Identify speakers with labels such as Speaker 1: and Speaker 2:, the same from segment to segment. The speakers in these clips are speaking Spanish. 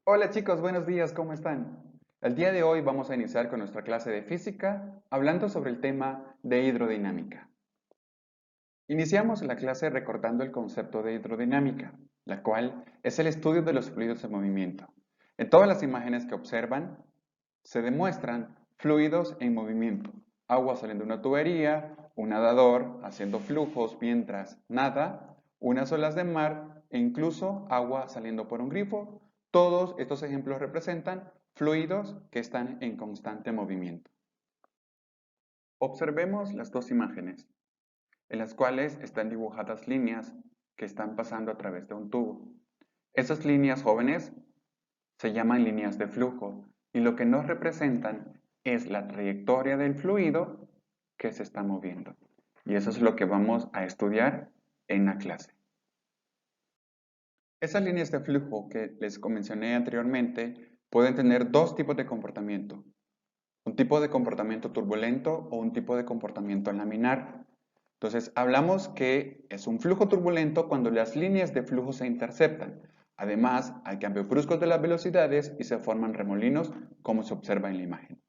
Speaker 1: Hola chicos, buenos días, ¿cómo están? El día de hoy vamos a iniciar con nuestra clase de física hablando sobre el tema de hidrodinámica. Iniciamos la clase recordando el concepto de hidrodinámica, la cual es el estudio de los fluidos en movimiento. En todas las imágenes que observan se demuestran fluidos en movimiento, agua saliendo de una tubería, un nadador haciendo flujos mientras nada, unas olas de mar e incluso agua saliendo por un grifo. Todos estos ejemplos representan fluidos que están en constante movimiento. Observemos las dos imágenes, en las cuales están dibujadas líneas que están pasando a través de un tubo. Esas líneas jóvenes se llaman líneas de flujo y lo que nos representan es la trayectoria del fluido que se está moviendo. Y eso es lo que vamos a estudiar en la clase. Esas líneas de flujo que les mencioné anteriormente pueden tener dos tipos de comportamiento. Un tipo de comportamiento turbulento o un tipo de comportamiento laminar. Entonces, hablamos que es un flujo turbulento cuando las líneas de flujo se interceptan. Además, hay cambios bruscos de las velocidades y se forman remolinos, como se observa en la imagen.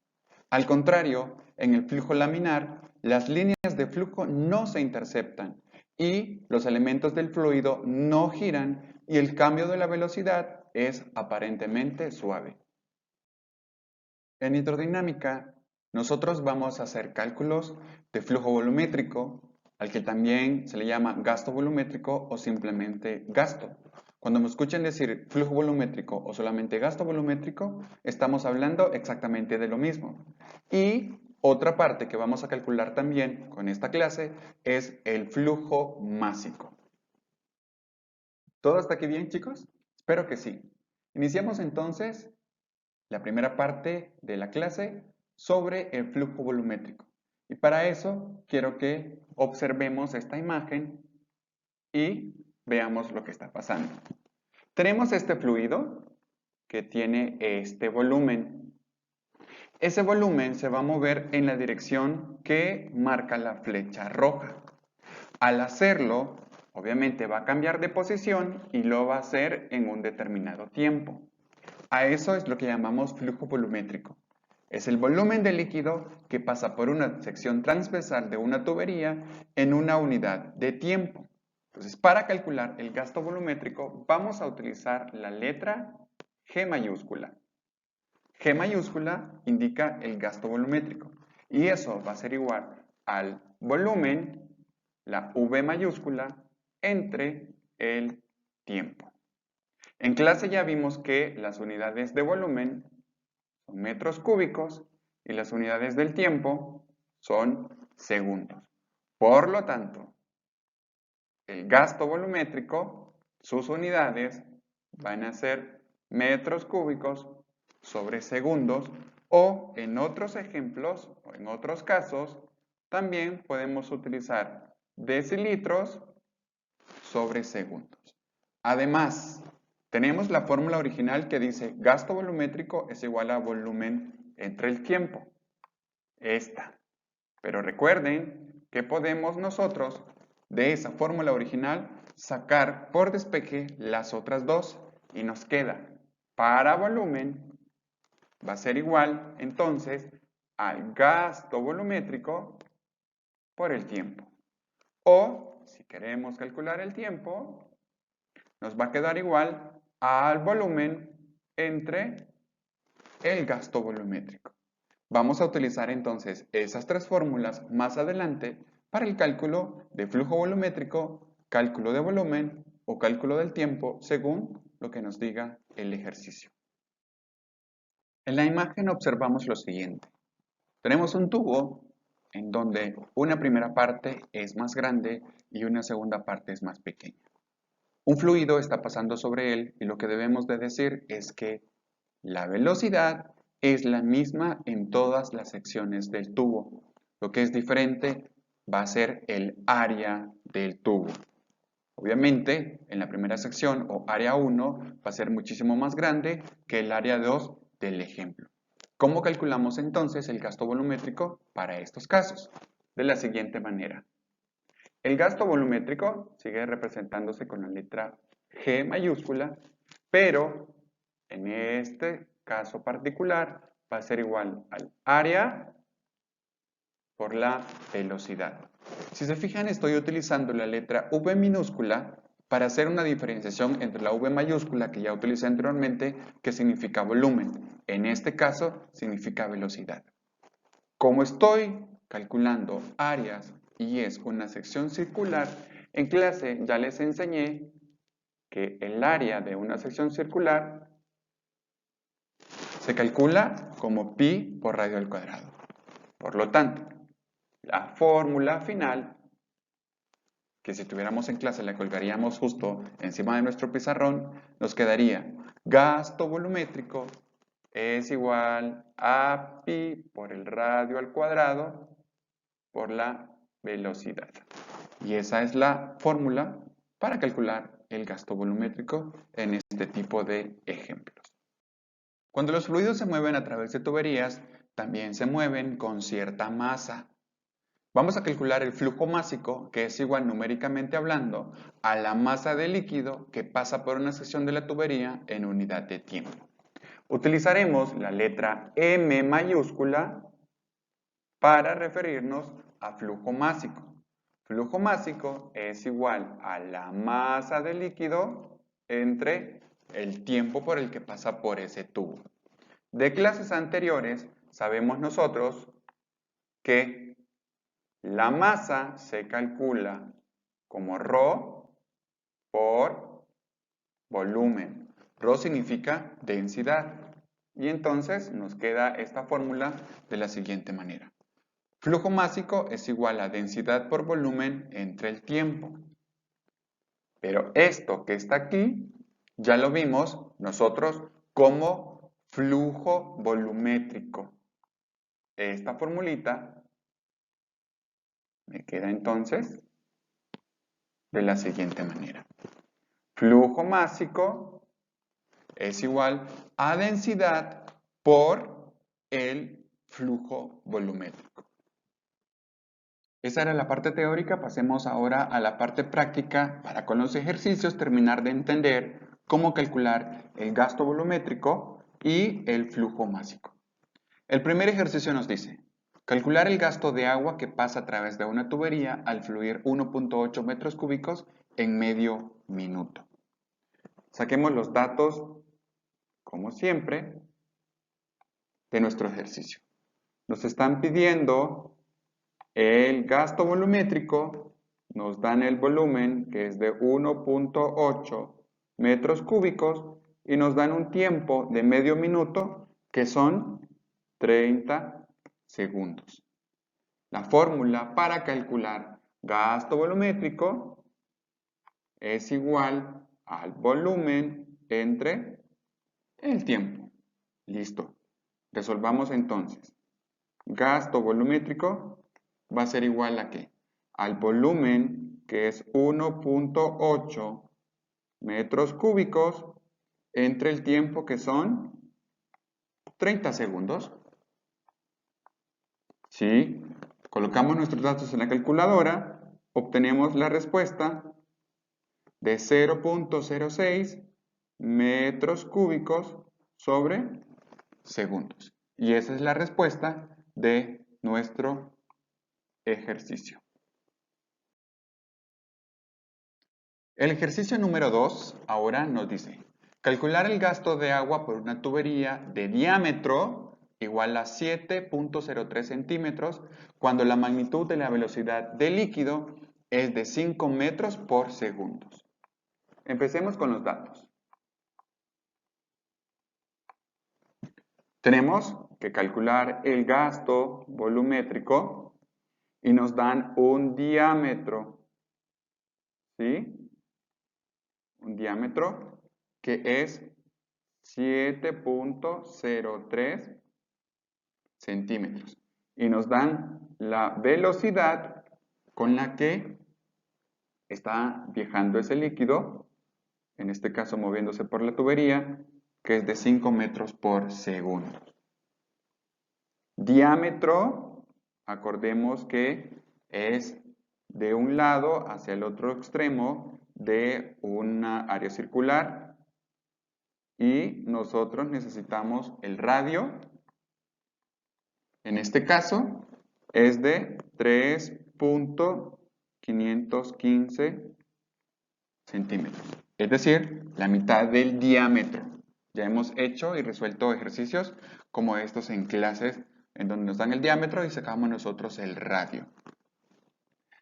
Speaker 1: Al contrario, en el flujo laminar, las líneas de flujo no se interceptan y los elementos del fluido no giran y el cambio de la velocidad es aparentemente suave. En hidrodinámica, nosotros vamos a hacer cálculos de flujo volumétrico, al que también se le llama gasto volumétrico o simplemente gasto. Cuando me escuchen decir flujo volumétrico o solamente gasto volumétrico, estamos hablando exactamente de lo mismo. Y otra parte que vamos a calcular también con esta clase es el flujo másico. ¿Todo hasta aquí bien, chicos? Espero que sí. Iniciamos entonces la primera parte de la clase sobre el flujo volumétrico. Y para eso quiero que observemos esta imagen y veamos lo que está pasando. Tenemos este fluido que tiene este volumen. Ese volumen se va a mover en la dirección que marca la flecha roja. Al hacerlo, obviamente va a cambiar de posición y lo va a hacer en un determinado tiempo. A eso es lo que llamamos flujo volumétrico. Es el volumen de líquido que pasa por una sección transversal de una tubería en una unidad de tiempo. Entonces, para calcular el gasto volumétrico, vamos a utilizar la letra G mayúscula. G mayúscula indica el gasto volumétrico y eso va a ser igual al volumen, la V mayúscula, entre el tiempo. En clase ya vimos que las unidades de volumen son metros cúbicos y las unidades del tiempo son segundos. Por lo tanto, el gasto volumétrico, sus unidades van a ser metros cúbicos sobre segundos o en otros ejemplos o en otros casos también podemos utilizar decilitros sobre segundos. Además, tenemos la fórmula original que dice gasto volumétrico es igual a volumen entre el tiempo. Esta. Pero recuerden que podemos nosotros de esa fórmula original sacar por despeje las otras dos y nos queda para volumen va a ser igual entonces al gasto volumétrico por el tiempo. O si queremos calcular el tiempo, nos va a quedar igual al volumen entre el gasto volumétrico. Vamos a utilizar entonces esas tres fórmulas más adelante para el cálculo de flujo volumétrico, cálculo de volumen o cálculo del tiempo según lo que nos diga el ejercicio. En la imagen observamos lo siguiente. Tenemos un tubo en donde una primera parte es más grande y una segunda parte es más pequeña. Un fluido está pasando sobre él y lo que debemos de decir es que la velocidad es la misma en todas las secciones del tubo. Lo que es diferente va a ser el área del tubo. Obviamente, en la primera sección o área 1 va a ser muchísimo más grande que el área 2 del ejemplo. ¿Cómo calculamos entonces el gasto volumétrico para estos casos? De la siguiente manera. El gasto volumétrico sigue representándose con la letra G mayúscula, pero en este caso particular, va a ser igual al área por la velocidad. Si se fijan, estoy utilizando la letra V minúscula para hacer una diferenciación entre la V mayúscula que ya utilicé anteriormente, que significa volumen. En este caso, significa velocidad. Como estoy calculando áreas y es una sección circular, en clase ya les enseñé que el área de una sección circular se calcula como pi por radio al cuadrado. Por lo tanto, la fórmula final, que si estuviéramos en clase la colgaríamos justo encima de nuestro pizarrón, nos quedaría gasto volumétrico es igual a pi por el radio al cuadrado por la velocidad. Y esa es la fórmula para calcular el gasto volumétrico en este tipo de ejemplos. Cuando los fluidos se mueven a través de tuberías, también se mueven con cierta masa. Vamos a calcular el flujo másico, que es igual numéricamente hablando a la masa de líquido que pasa por una sección de la tubería en unidad de tiempo. Utilizaremos la letra M mayúscula para referirnos a flujo másico. Flujo másico es igual a la masa de líquido entre el tiempo por el que pasa por ese tubo. De clases anteriores sabemos nosotros que la masa se calcula como ρ por volumen. Ρ significa densidad. Y entonces nos queda esta fórmula de la siguiente manera. Flujo másico es igual a densidad por volumen entre el tiempo. Pero esto que está aquí, ya lo vimos nosotros como flujo volumétrico. Esta formulita me queda entonces de la siguiente manera. Flujo másico es igual a densidad por el flujo volumétrico. Esa era la parte teórica, pasemos ahora a la parte práctica para con los ejercicios terminar de entender cómo calcular el gasto volumétrico y el flujo másico. El primer ejercicio nos dice, calcular el gasto de agua que pasa a través de una tubería al fluir 1.8 metros cúbicos en medio minuto. Saquemos los datos, como siempre, de nuestro ejercicio. Nos están pidiendo el gasto volumétrico, nos dan el volumen que es de 1.8 metros cúbicos y nos dan un tiempo de medio minuto que son 30 segundos. La fórmula para calcular gasto volumétrico es igual al volumen entre el tiempo. Listo. Resolvamos entonces. Gasto volumétrico va a ser igual a ¿qué? Al volumen, que es 1.8 metros cúbicos, entre el tiempo que son 30 segundos. Si colocamos nuestros datos en la calculadora, obtenemos la respuesta de 0.06 metros cúbicos sobre segundos. Y esa es la respuesta de nuestro ejercicio. El ejercicio número 2 ahora nos dice, calcular el gasto de agua por una tubería de diámetro igual a 7.03 centímetros cuando la magnitud de la velocidad del líquido es de 5 metros por segundo. Empecemos con los datos. Tenemos que calcular el gasto volumétrico y nos dan un diámetro, ¿sí? Un diámetro que es 7.03 centímetros. Y nos dan la velocidad con la que está viajando ese líquido, en este caso moviéndose por la tubería, que es de 5 metros por segundo. Diámetro, acordemos que es de un lado hacia el otro extremo de una área circular y nosotros necesitamos el radio. En este caso es de 3.515 centímetros, es decir, la mitad del diámetro. Ya hemos hecho y resuelto ejercicios como estos en clases en donde nos dan el diámetro y sacamos nosotros el radio.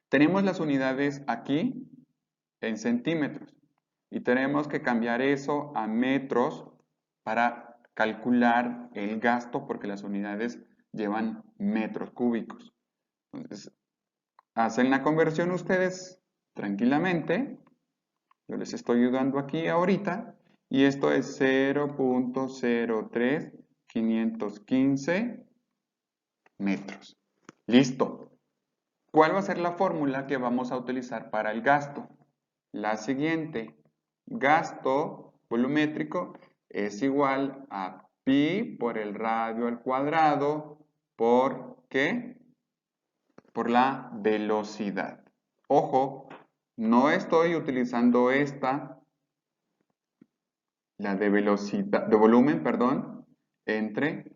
Speaker 1: Tenemos las unidades aquí en centímetros y tenemos que cambiar eso a metros para calcular el gasto porque las unidades llevan metros cúbicos. Entonces, hacen la conversión ustedes tranquilamente. Yo les estoy ayudando aquí ahorita. Y esto es 0.03515 metros. Listo. ¿Cuál va a ser la fórmula que vamos a utilizar para el gasto? La siguiente. Gasto volumétrico es igual a pi por el radio al cuadrado por ¿qué? Por la velocidad. Ojo, no estoy utilizando esta, la de velocidad, de volumen, perdón, entre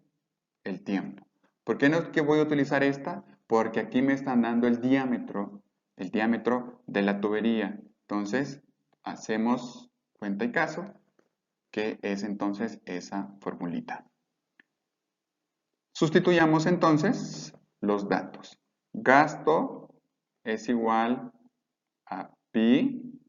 Speaker 1: el tiempo. ¿Por qué no es que voy a utilizar esta? Porque aquí me están dando el diámetro de la tubería. Entonces, hacemos cuenta y caso, que es entonces esa formulita. Sustituyamos entonces los datos. Gasto es igual a pi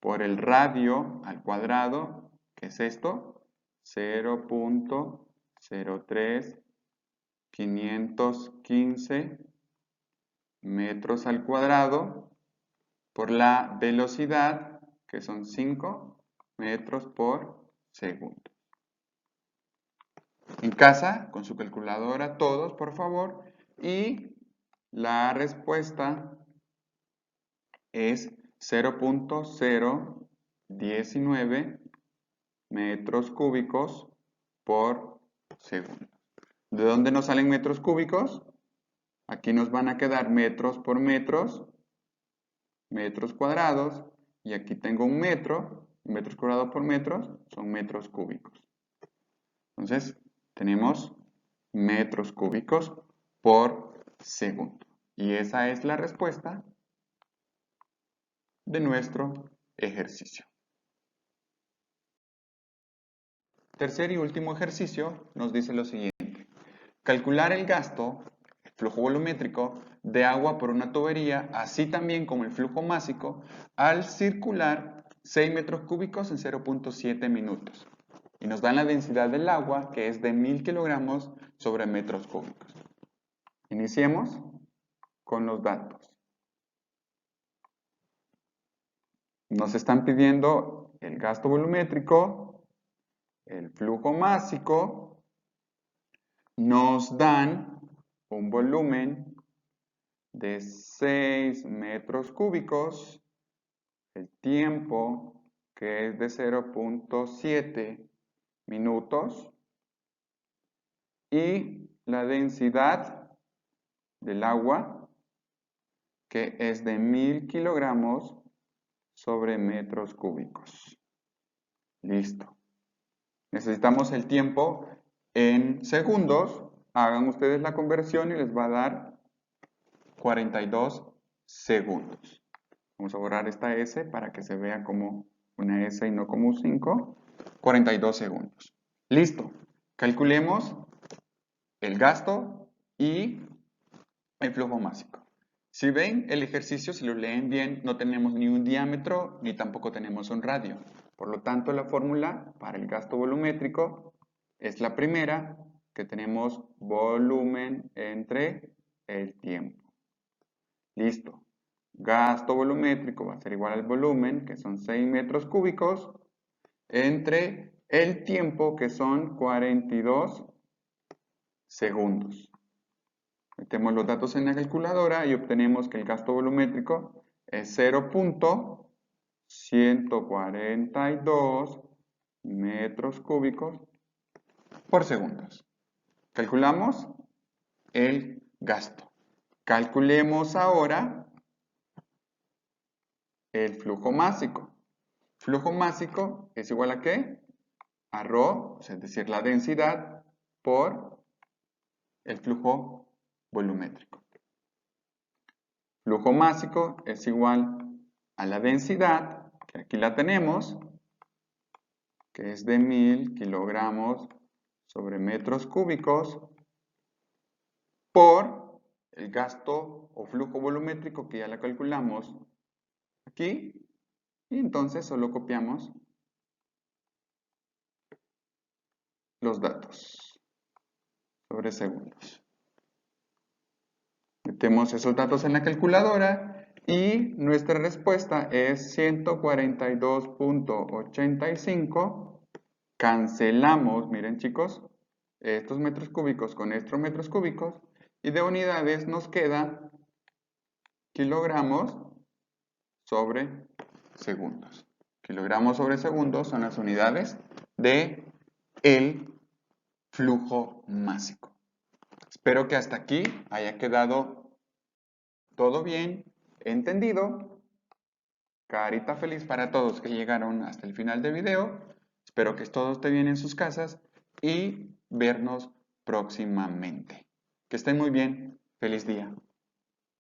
Speaker 1: por el radio al cuadrado, ¿qué es esto? 0.03515 metros al cuadrado por la velocidad, que son 5 metros por segundo. En casa, con su calculadora, todos, por favor, y la respuesta es 0.019 metros cúbicos por segundo. ¿De dónde nos salen metros cúbicos? Aquí nos van a quedar metros por metros, metros cuadrados, y aquí tengo un metro, metros cuadrados por metros, son metros cúbicos. Entonces, tenemos metros cúbicos por segundo. Y esa es la respuesta de nuestro ejercicio. Tercer y último ejercicio nos dice lo siguiente. Calcular el gasto, el flujo volumétrico, de agua por una tubería, así también como el flujo másico, al circular 6 metros cúbicos en 0.7 minutos. Y nos dan la densidad del agua, que es de 1000 kilogramos sobre metros cúbicos. Iniciemos con los datos. Nos están pidiendo el gasto volumétrico, el flujo másico, nos dan un volumen de 6 metros cúbicos, el tiempo que es de 0.7 minutos y la densidad del agua que es de 1000 kilogramos sobre metros cúbicos. Listo. Necesitamos el tiempo en segundos. Hagan ustedes la conversión y les va a dar 42 segundos. Vamos a borrar esta S para que se vea como una S y no como un 5. 42 segundos. Listo. Calculemos el gasto y el flujo másico. Si ven el ejercicio, si lo leen bien, no tenemos ni un diámetro ni tampoco tenemos un radio. Por lo tanto, la fórmula para el gasto volumétrico es la primera, que tenemos volumen entre el tiempo. Listo. Gasto volumétrico va a ser igual al volumen, que son 6 metros cúbicos, entre el tiempo, que son 42 segundos. Metemos los datos en la calculadora y obtenemos que el gasto volumétrico es 0.142 metros cúbicos por segundos. Calculamos el gasto. Calculemos ahora el flujo másico. Flujo másico es igual a ¿qué? a ρ, es decir, la densidad, por el flujo volumétrico. Flujo másico es igual a la densidad, que aquí la tenemos, que es de 1000 kilogramos sobre metros cúbicos, por el gasto o flujo volumétrico, que ya la calculamos aquí, y entonces solo copiamos los datos sobre segundos. Metemos esos datos en la calculadora y nuestra respuesta es 142.85. Cancelamos, miren chicos, estos metros cúbicos con estos metros cúbicos y de unidades nos queda kilogramos sobre segundos. Kilogramos sobre segundos son las unidades de el flujo másico. Espero que hasta aquí haya quedado todo bien, entendido. Carita feliz para todos que llegaron hasta el final del video. Espero que todo esté bien en sus casas y vernos próximamente. Que estén muy bien. Feliz día.